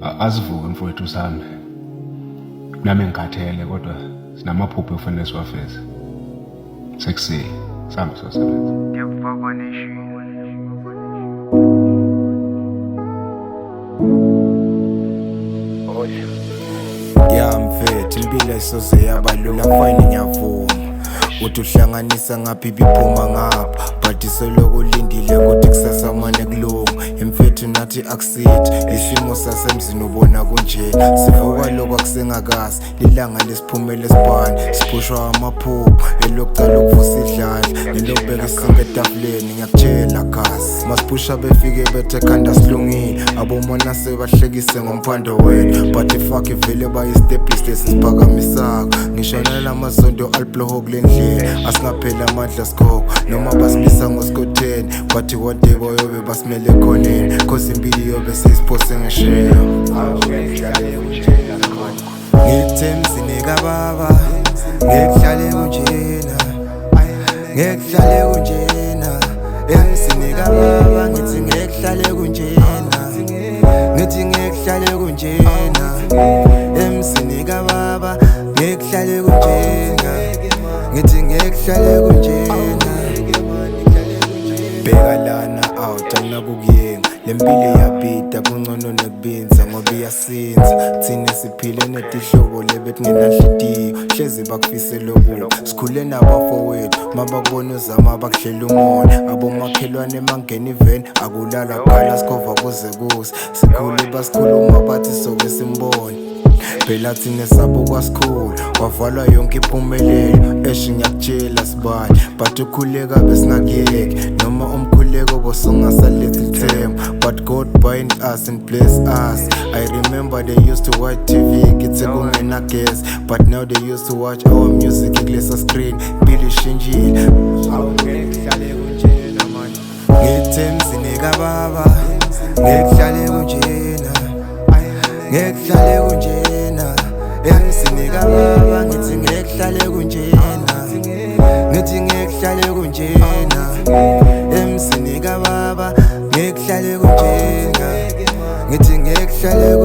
Asivuke mfowethu sami. Nami ngikhathele kodwa sinamaphupho okufanele siwafeze. Sekusile, sami sosebenza. Ngiyakufaka neshini. Ya mfethu impilo isoze yabalula fine ngiyavuma uthi uhlanganisa ngaphi ibiphuma ngapha but isoloko ulindile ukuthi kusasa mane kulunga emfethu nathi akusithi isimo sasemzini ubona kunjena sivuka lokho akusengakazi lilanga lesiphumele esibhani siphushwa amaphupho elokucala ukuvusa idlala nelobeka isinke etafuleni ngiyakutshela gazi masiphusha befike bethe khanda silungile abomona sebahlekise ngomphando wethu but ifake vele bayisteplis lesisiphakamisako ngishonela amazondo alibloho kulendlela asingaphela amandla sikhoko noma basibisa ngoskotheni bathi one day boyobe basimele khoneni cause impilo yobe sesiphose ngesheya ngithe emzini kababa ngekuhlale kunjena ngekuhlale kunjena emzini kababa ngithi ngekuhlale kunjena ngithi ngekuhlale kunjena emzini kababa ngekuhlale kunjena ngithi ngekuhlale kunjena bheka lana out anginakukuyenga lempilo iyabhida kungcono nekubinza ngoba iyasinza thina siphile netihlobo lebekungenanhlitiyo hlezi bakufise lokuba sikhule nabafowethu mabakubona uzama abakuhlela umona abomakhelwane mangena iveni akulala khala sikhova kuze kuse sikhule basikhuluma bathi sobe simbone phela thina sabo kwasikhulu wavalwa yonke impumelelo esho ngiyakutshela sibali but ukhuleka besingakuyeki noma umkhuleko bosungasalethi ithemba but God bind us and bless us. I remember they used to watch TV kitse kungena gas but now they used to watch our music kulesa screen impilo ishintshile ngekuhlale kunjena manje ngithe emzini kababa ngekuhlale kunjena ngekuhlale kunjena emzini kababa ngithi ngekuhlale kunjena ngithi ngekuhlale kunjena emzini kababa ngekuhlale kunjena ngithi ngekuhlale